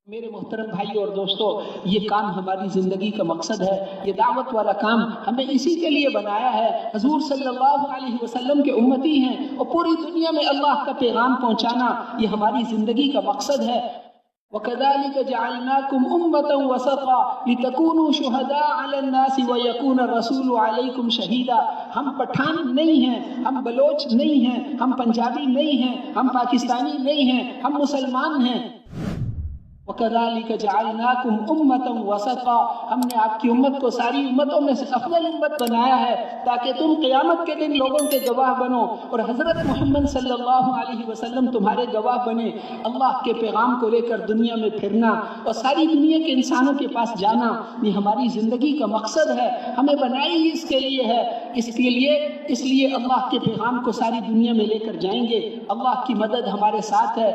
میرے محترم بھائی اور دوستو، یہ کام ہماری زندگی کا مقصد ہے۔ یہ دعوت والا کام ہمیں اسی کے لیے بنایا ہے۔ حضور صلی اللہ علیہ وسلم کے امتی ہیں اور پوری دنیا میں اللہ کا پیغام پہنچانا یہ ہماری زندگی کا مقصد ہے۔ وَكَذَلِكَ جَعَلْنَاكُمْ أُمَّةً وَسَطًا لِتَكُونُوا شُهَدَاءَ عَلَى النَّاسِ وَيَكُونَ الرَّسُولُ عَلَيْكُمْ شَهِيدًا۔ ہم پٹھان نہیں ہیں، ہم بلوچ نہیں ہیں، ہم پنجابی نہیں ہیں، ہم پاکستانی نہیں ہیں، ہم مسلمان ہیں۔ وَكَذَلِكَ جَعَلْنَاكُمْ أُمَّةً وَسَطًا، ہم نے آپ کی امت کو ساری امتوں میں سے افضل امت بنایا ہے تاکہ تم قیامت کے دن لوگوں کے گواہ بنو اور حضرت محمد صلی اللہ علیہ وسلم تمہارے گواہ بنے۔ اللہ کے پیغام کو لے کر دنیا میں پھرنا اور ساری دنیا کے انسانوں کے پاس جانا یہ ہماری زندگی کا مقصد ہے۔ ہمیں بنائی ہی اس کے لیے ہے، اس لیے اللہ کے پیغام کو ساری دنیا میں لے کر جائیں گے۔ اللہ کی مدد ہمارے ساتھ ہے۔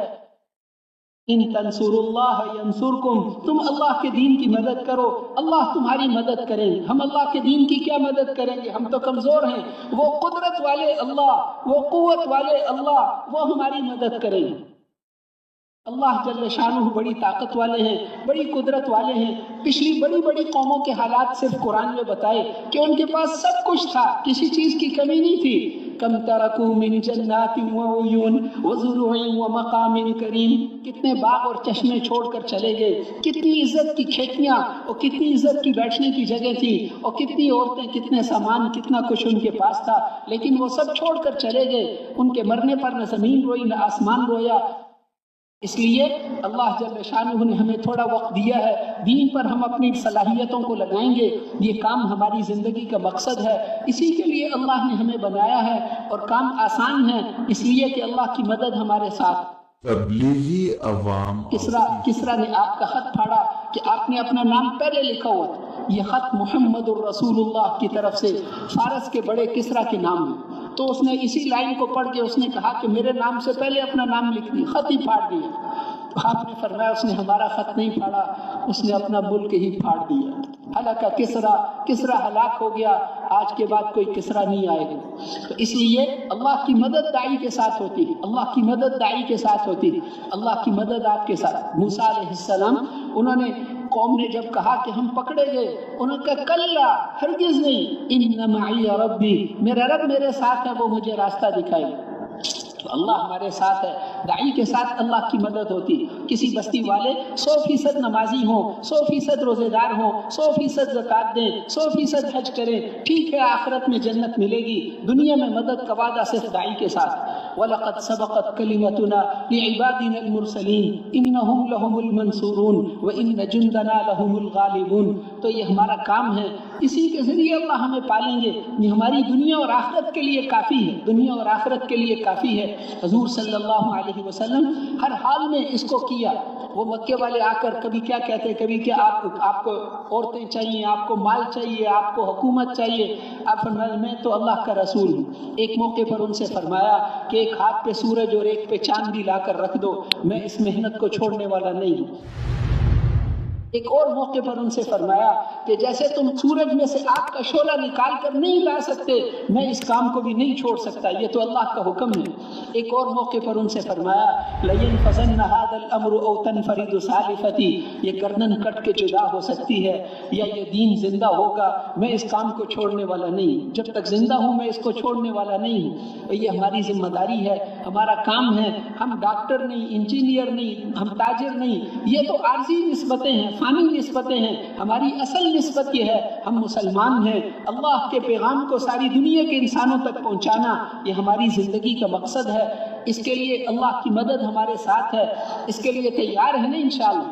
ان تنصروا اللہ ینصرکم، تم اللہ کے دین کی مدد کرو اللہ تمہاری مدد کریں گے۔ ہم اللہ کے دین کی کیا مدد کریں گے؟ ہم تو کمزور ہیں۔ وہ قدرت والے اللہ، وہ قوت والے اللہ، وہ ہماری مدد کریں گے۔ اللہ جل شانہ بڑی طاقت والے ہیں، بڑی قدرت والے ہیں۔ پچھلی بڑی بڑی قوموں کے حالات صرف قرآن میں بتائے کہ ان کے پاس سب کچھ تھا، کسی چیز کی کمی نہیں تھی۔ کم ترکوا من جنات وعیون وزروع ومقام کریم، کتنے باغ اور چشمے چھوڑ کر چلے گئے، کتنی عزت کی کھیتیاں اور کتنی عزت کی بیٹھنے کی جگہ تھی اور کتنی عورتیں، کتنے سامان، کتنا کچھ ان کے پاس تھا، لیکن وہ سب چھوڑ کر چلے گئے۔ ان کے مرنے پر نہ زمین روئی نہ آسمان رویا۔ اس لیے اللہ جل شانہ نے ہمیں تھوڑا وقت دیا ہے، دین پر ہم اپنی صلاحیتوں کو لگائیں گے۔ یہ کام ہماری زندگی کا مقصد ہے، اسی کے لیے اللہ نے ہمیں بنایا ہے اور کام آسان ہے اس لیے کہ اللہ کی مدد ہمارے ساتھ۔ تبلیغی عوام کسرا نے آپ کا خط پھاڑا کہ آپ نے اپنا نام پہلے لکھا ہوا تھا۔ یہ خط محمد الرسول اللہ کی طرف سے فارس کے بڑے کسرا کے نام ہے۔ تو اس نے اسی لائن کو پڑھ کے اس نے کہا کہ میرے نام سے پہلے اپنا نام لکھ دیا، خط ہی پھاڑ دیا۔ آپ نے فرمایا اس نے ہمارا خط نہیں پھاڑا، اس نے اپنا ملک ہی پھاڑ دیا۔ ہلاکا کسرا ہلاک ہو گیا، آج کے بعد کوئی کسرا نہیں آئے گا۔ تو اس لیے اللہ کی مدد داعی کے ساتھ ہوتی ہے، اللہ کی مدد داعی کے ساتھ ہوتی ہے، اللہ کی مدد آپ کے ساتھ۔ موسیٰ علیہ السلام، انہوں نے قوم نے جب کہا کہ ہم پکڑے گئے، انہوں نے کہا کلا، ہرگز نہیں، ان معی ربی، میرا رب میرے ساتھ ہے، وہ مجھے راستہ دکھائے گا۔ تو اللہ ہمارے ساتھ ہے، داعی کے ساتھ اللہ کی مدد ہوتی۔ کسی بستی والے 100% نمازی ہوں، 100% روزے دار ہوں، 100% زکوٰۃ دیں، 100% حج کریں، ٹھیک ہے آخرت میں جنت ملے گی، دنیا میں مدد کا وعدہ صرف داعی کے ساتھ۔ وَلَقَدْ سَبَقَتْ كَلِمَتُنَا لِعِبَادِنَا الْمُرْسَلِينَ إِنَّهُمْ لَهُمُ الْمَنْصُورُونَ وَإِنَّ جُنْدَنَا لَهُمُ الْغَالِبُونَ۔ تو یہ ہمارا کام ہے، اسی کے ذریعے اللہ ہمیں پالیں گے۔ یہ ہماری دنیا اور آخرت کے لیے کافی ہے، دنیا اور آخرت کے لیے کافی ہے۔ حضور صلی اللہ علیہ وسلم ہر حال میں اس کو کیا۔ وہ مکے والے آ کر کبھی کیا کہتے، کبھی کیا آپ کو عورتیں چاہیے، آپ کو مال چاہیے، آپ کو حکومت چاہیے۔ آپ فرمایا میں تو اللہ کا رسول ہوں۔ ایک موقع پر ان سے فرمایا کہ ایک ہاتھ پہ سورج اور ایک پہ چاند بھی لا کر رکھ دو، میں اس محنت کو چھوڑنے والا نہیں ہوں۔ ایک اور موقع پر ان سے فرمایا کہ جیسے تم سورج میں سے آگ کا شعلہ نکال کر نہیں لا سکتے، میں اس کام کو بھی نہیں چھوڑ سکتا، یہ تو اللہ کا حکم ہے۔ ایک اور موقع پر ان سے فرمایا لَيَنْفَذَنَّ هَذَا الْأَمْرُ أَوْ تَنْفَرِدُ سَالِفَتِي، یہ گردن کٹ کے جدا ہو سکتی ہے یا یہ دین زندہ ہوگا، میں اس کام کو چھوڑنے والا نہیں، جب تک زندہ ہوں میں اس کو چھوڑنے والا نہیں ہوں۔ یہ ہماری ذمہ داری ہے، ہمارا کام ہے۔ ہم ڈاکٹر نہیں، انجینئر نہیں، ہم تاجر نہیں، یہ تو عارضی نسبتیں ہیں، فانی نسبتیں ہیں۔ ہماری اصل نسبت یہ ہے ہم مسلمان ہیں۔ اللہ کے پیغام کو ساری دنیا کے انسانوں تک پہنچانا یہ ہماری زندگی کا مقصد ہے۔ اس کے لیے اللہ کی مدد ہمارے ساتھ ہے، اس کے لیے تیار ہے نا انشاءاللہ۔